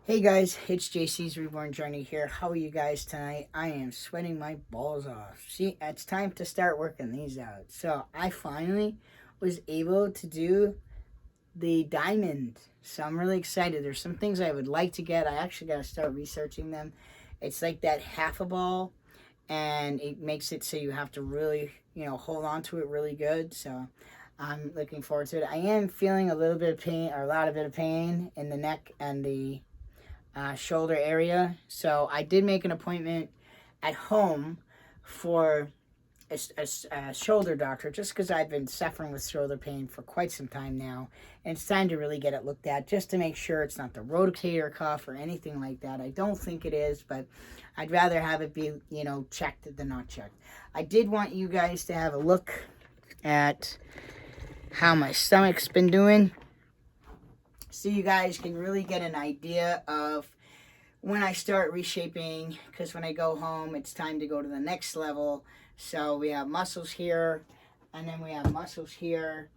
Hey guys, it's JC's Reborn Journey here. How are you guys tonight? I am sweating my balls off. See, it's time to start working these out. So I finally was able to do the diamond. So I'm really excited. There's some things I would like to get. I actually got to start researching them. It's like that half a ball, and it makes it so you have to really, hold on to it really good. So I'm looking forward to it. I am feeling a little bit of pain, or a lot of bit of pain in the neck and the shoulder area. So I did make an appointment at home for a shoulder doctor just because I've been suffering with shoulder pain for quite some time now. And it's time to really get it looked at just to make sure it's not the rotator cuff or anything like that. I don't think it is, but I'd rather have it be, checked than not checked. I did want you guys to have a look at how my stomach's been doing, so you guys can really get an idea of when I start reshaping, because when I go home, it's time to go to the next level. So we have muscles here, and then we have muscles here.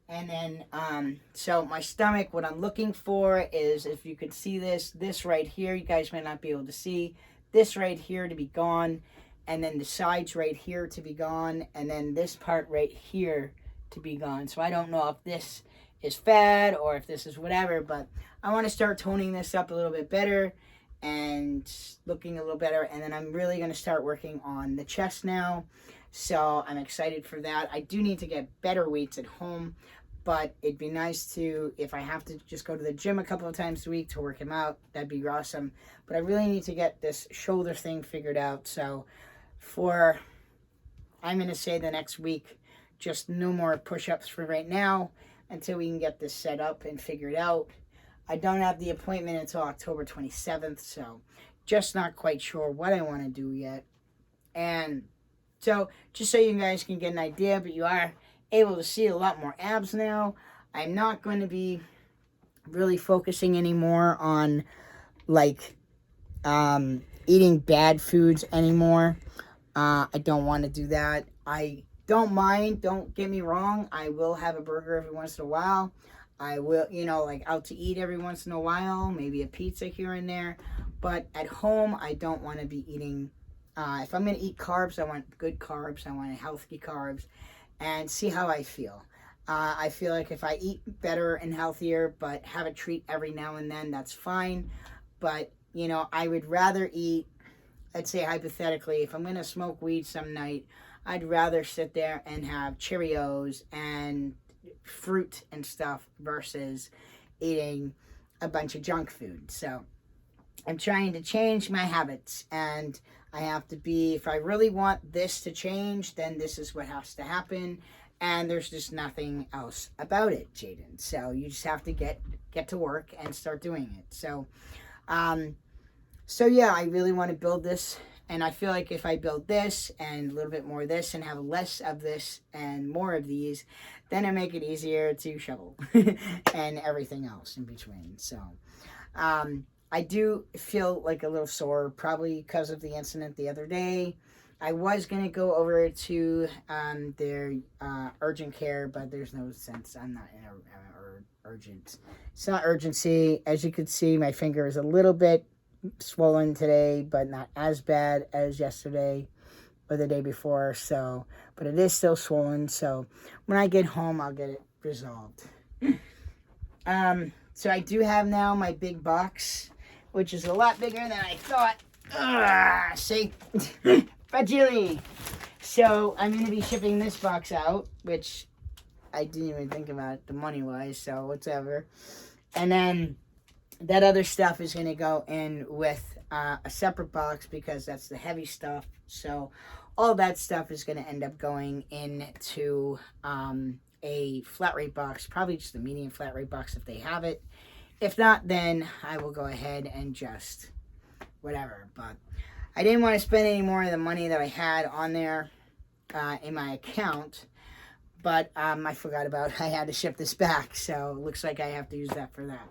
And then, so my stomach, what I'm looking for is, if you could see this right here, you guys may not be able to see, this right here to be gone, and then the sides right here to be gone, and then this part right here to be gone. So I don't know if this is fat or if this is whatever, but I want to start toning this up a little bit better and looking a little better. And then I'm really going to start working on the chest now, so I'm excited for that. I do need to get better weights at home, but it'd be nice to, if I have to just go to the gym a couple of times a week to work him out, that'd be awesome. But I really need to get this shoulder thing figured out. So I'm going to say the next week, just no more push-ups for right now until we can get this set up and figured out. I don't have the appointment until October 27th, so just not quite sure what I want to do yet. And so just so you guys can get an idea, but you are able to see a lot more abs now. I'm not going to be really focusing anymore on eating bad foods anymore. I don't want to do that. I don't mind, don't get me wrong. I will have a burger every once in a while. I will, out to eat every once in a while, maybe a pizza here and there. But at home, I don't want to be eating. If I'm going to eat carbs, I want good carbs. I want healthy carbs, and see how I feel. I feel like if I eat better and healthier, but have a treat every now and then, that's fine. But, I would rather eat, let's say hypothetically, if I'm going to smoke weed some night, I'd rather sit there and have Cheerios and fruit and stuff versus eating a bunch of junk food. So I'm trying to change my habits, and I have to be, if I really want this to change, then this is what has to happen, and there's just nothing else about it, Jaden. So you just have to get to work and start doing it. So yeah, I really want to build this, and I feel like if I build this and a little bit more of this and have less of this and more of these, then I make it easier to shovel and everything else in between. So I do feel like a little sore, probably because of the incident the other day. I was going to go over to their urgent care, but there's no sense. I'm not in urgent. It's not urgency. As you can see, my finger is a little bit swollen today, but not as bad as yesterday or the day before. So, but it is still swollen. So when I get home, I'll get it resolved. So I do have now my big box, which is a lot bigger than I thought. See, fragile. So I'm going to be shipping this box out, which I didn't even think about the money wise. So whatever. And then that other stuff is going to go in with a separate box because that's the heavy stuff. So all that stuff is going to end up going into a flat rate box, probably just a medium flat rate box if they have it. If not, then I will go ahead and just whatever. But I didn't want to spend any more of the money that I had on there in my account. But I forgot about I had to ship this back. So it looks like I have to use that for that.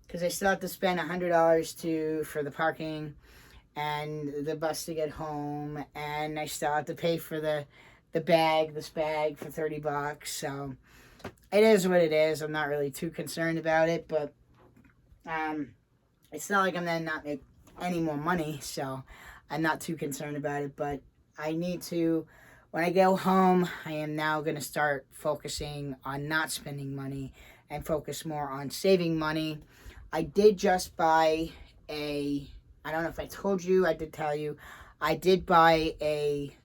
Because I still have to spend $100 for the parking and the bus to get home, and I still have to pay for this bag for $30. So it is what it is. I'm not really too concerned about it, but It's not like I'm then not make any more money, so I'm not too concerned about it. But I need to, when I go home, I am now going to start focusing on not spending money and focus more on saving money. I did just buy I don't know if I told you, I did tell you, I did buy a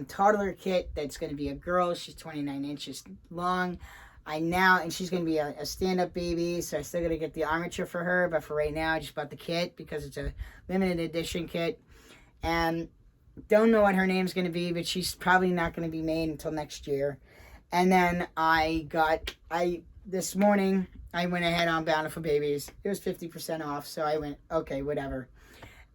toddler kit that's going to be a girl. She's 29 inches long. And she's going to be a stand-up baby, so I still got to get the armature for her, but for right now, I just bought the kit because it's a limited edition kit. And don't know what her name's going to be, but she's probably not going to be made until next year. And then this morning, I went ahead on Bountiful Babies. It was 50% off, so I went, okay, whatever.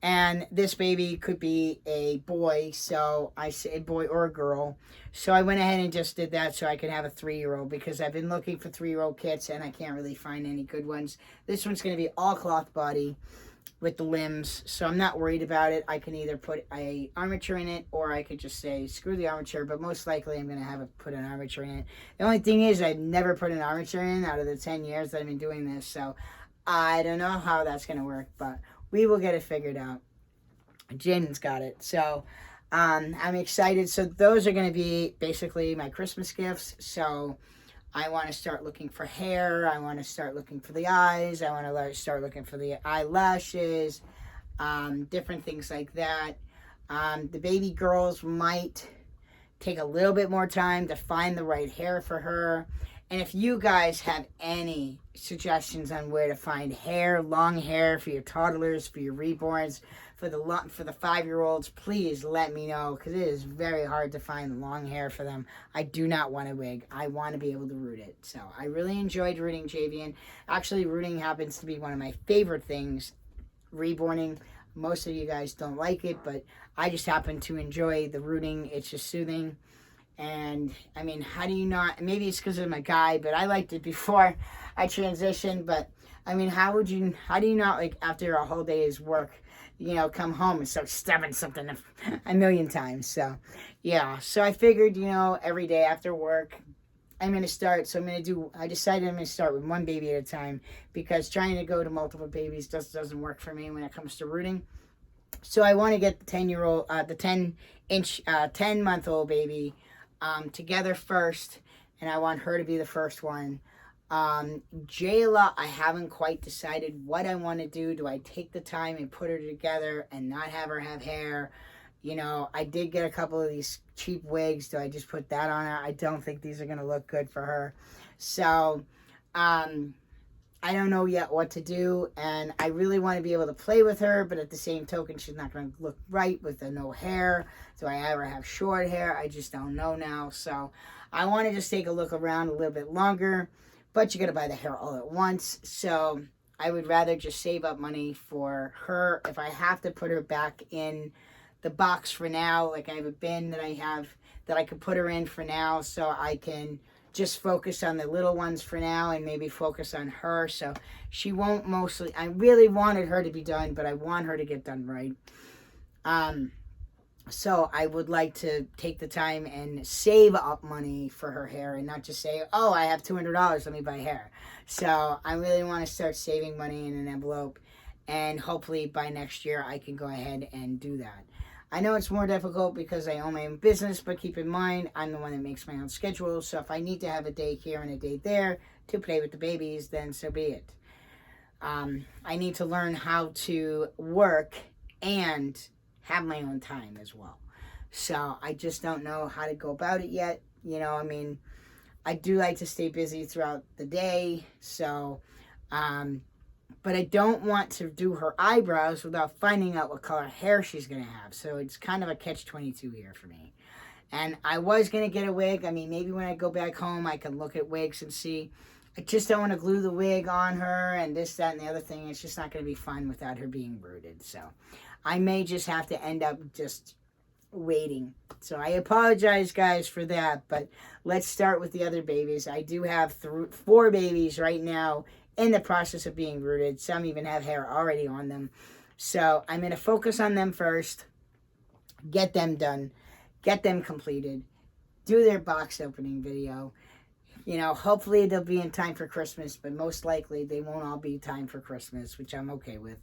And this baby could be a boy, so I said a boy or a girl. So I went ahead and just did that so I could have a 3-year-old, because I've been looking for 3-year-old kits and I can't really find any good ones. This one's going to be all cloth body with the limbs, so I'm not worried about it. I can either put a armature in it, or I could just say screw the armature, but most likely I'm going to put an armature in it. The only thing is I've never put an armature in out of the 10 years that I've been doing this, so I don't know how that's going to work, but we will get it figured out. Jaden's got it. So I'm excited. So those are going to be basically my Christmas gifts. So I want to start looking for hair. I want to start looking for the eyes. I want to start looking for the eyelashes, different things like that. The baby girls might take a little bit more time to find the right hair for her. And if you guys have any suggestions on where to find hair, long hair for your toddlers, for your reborns, for the 5-year-olds, please let me know, because it is very hard to find long hair for them. I do not want a wig. I want to be able to root it. So I really enjoyed rooting Javian. Actually, rooting happens to be one of my favorite things, reborning. Most of you guys don't like it, but I just happen to enjoy the rooting. It's just soothing. And I mean, how do you not? Maybe it's because I'm a guy, but I liked it before I transitioned. But I mean, how do you not, like, after a whole day's work, come home and start stabbing something a million times? So yeah, so I figured, every day after work, I decided I'm going to start with one baby at a time, because trying to go to multiple babies doesn't work for me when it comes to rooting. So I want to get the 10-month-old baby together first, and I want her to be the first one. Jayla, I haven't quite decided what I want to do. Do I take the time and put her together and not have her have hair? I did get a couple of these cheap wigs. Do I just put that on her? I don't think these are going to look good for her. So, I don't know yet what to do, and I really want to be able to play with her, but at the same token, she's not going to look right with the no hair. Do I ever have short hair? I just don't know now. So I want to just take a look around a little bit longer, but you got to buy the hair all at once. So I would rather just save up money for her. If I have to put her back in the box for now, like I have a bin that I could put her in for now, so I can just focus on the little ones for now and maybe focus on her. So she won't I really wanted her to be done, but I want her to get done right. So I would like to take the time and save up money for her hair, and not just say, oh, I have $200, let me buy hair. So I really want to start saving money in an envelope, and hopefully by next year I can go ahead and do that. I know it's more difficult because I own my own business, but keep in mind, I'm the one that makes my own schedule. So if I need to have a day here and a day there to play with the babies, then so be it. I need to learn how to work and have my own time as well. So I just don't know how to go about it yet. I do like to stay busy throughout the day. So, but I don't want to do her eyebrows without finding out what color hair she's going to have. So it's kind of a catch-22 here for me. And I was going to get a wig. Maybe when I go back home, I can look at wigs and see. I just don't want to glue the wig on her and this, that, and the other thing. It's just not going to be fun without her being rooted. So I may just have to end up just waiting. So I apologize, guys, for that. But let's start with the other babies. I do have 4 babies right now in the process of being rooted. Some even have hair already on them. So I'm going to focus on them first, get them done, get them completed, do their box opening video, You know, hopefully they'll be in time for Christmas, but most likely they won't all be time for Christmas, which I'm okay with.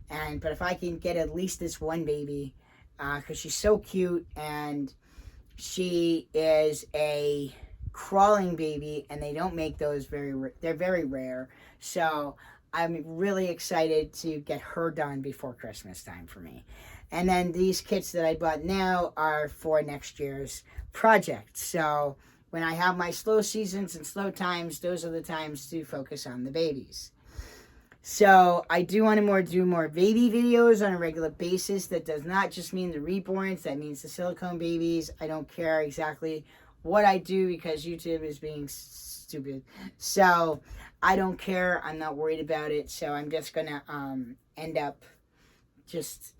But if I can get at least this one baby, because she's so cute, and she is a crawling baby, and they don't make those they're very rare. So I'm really excited to get her done before Christmas time for me. And then these kits that I bought now are for next year's project. So when I have my slow seasons and slow times, those are the times to focus on the babies. So I do want to do more baby videos on a regular basis. That does not just mean the reborns. That means the silicone babies. I don't care exactly what I do because YouTube is being stupid. So I don't care. I'm not worried about it. So I'm just going to end up just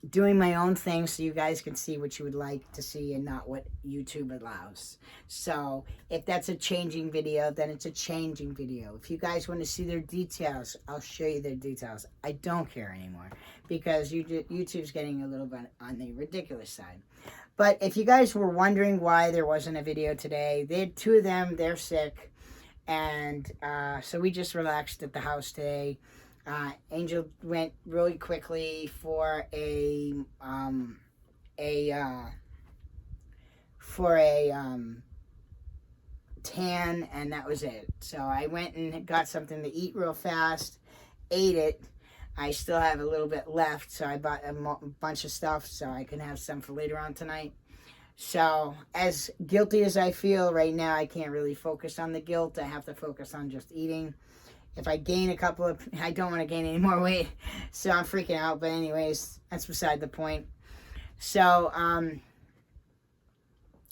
doing my own thing so you guys can see what you would like to see and not what YouTube allows. So if that's a changing video, then it's a changing video. If you guys want to see their details, I'll show you their details. I don't care anymore because YouTube's getting a little bit on the ridiculous side. But if you guys were wondering why there wasn't a video today, they had two of them, they're sick. And so we just relaxed at the house today. Angel went really quickly for a tan, and that was it. So I went and got something to eat real fast, ate it. I still have a little bit left, so I bought a bunch of stuff so I can have some for later on tonight. So as guilty as I feel right now, I can't really focus on the guilt. I have to focus on just eating. If I gain I don't want to gain any more weight, so I'm freaking out. But anyways, that's beside the point. So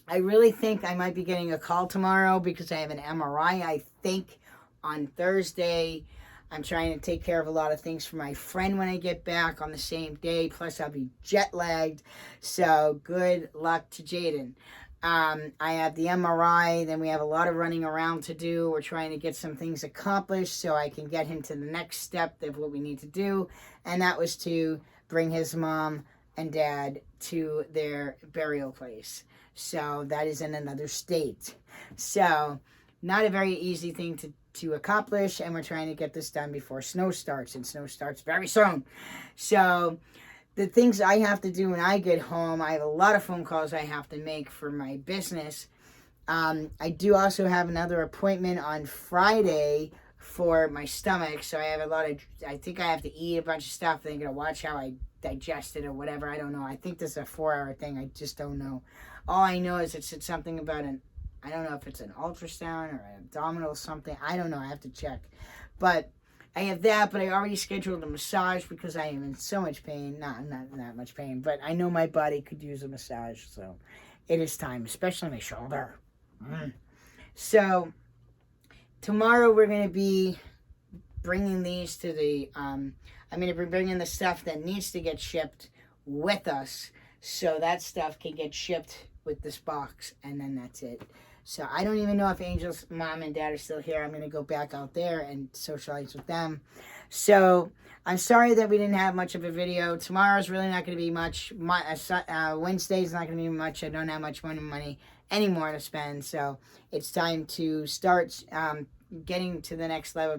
I really think I might be getting a call tomorrow because I have an MRI, I think, on Thursday. I'm trying to take care of a lot of things for my friend when I get back on the same day. Plus, I'll be jet lagged. So good luck to Jaden. I have the MRI, then we have a lot of running around to do. We're trying to get some things accomplished so I can get him to the next step of what we need to do, and that was to bring his mom and dad to their burial place. So that is in another state. So not a very easy thing to accomplish, and we're trying to get this done before snow starts, and snow starts very soon. So the things I have to do when I get home, I have a lot of phone calls I have to make for my business. I do also have another appointment on Friday for my stomach, so I think I have to eat a bunch of stuff. They're going to watch how I digest it or whatever. I don't know. I think this is a 4-hour thing. I just don't know. All I know is it said something about I don't know if it's an ultrasound or an abdominal something. I don't know. I have to check. But I have that, but I already scheduled a massage because I am in so much pain. Not that much pain, but I know my body could use a massage, so it is time, especially my shoulder. So tomorrow we're going to be bringing these to the, I'm going to be bringing the stuff that needs to get shipped with us, so that stuff can get shipped with this box, and then that's it. So I don't even know if Angel's mom and dad are still here. I'm going to go back out there and socialize with them. So I'm sorry that we didn't have much of a video. Tomorrow's really not going to be much. Wednesday's not going to be much. I don't have much money anymore to spend. So it's time to start getting to the next level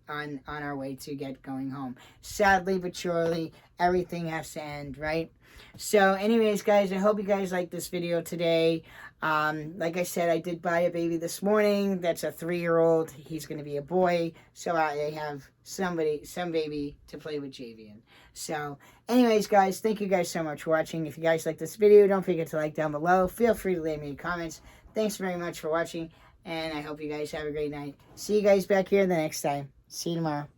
on our way to get going home. Sadly but surely, everything has to end, right? So anyways, guys, I hope you guys liked this video today. Like I said, I did buy a baby this morning. That's a 3-year-old. He's going to be a boy. So I have some baby to play with Javian. So anyways, guys, thank you guys so much for watching. If you guys like this video, don't forget to like down below. Feel free to leave me comments. Thanks very much for watching, and I hope you guys have a great night. See you guys back here the next time. See you tomorrow.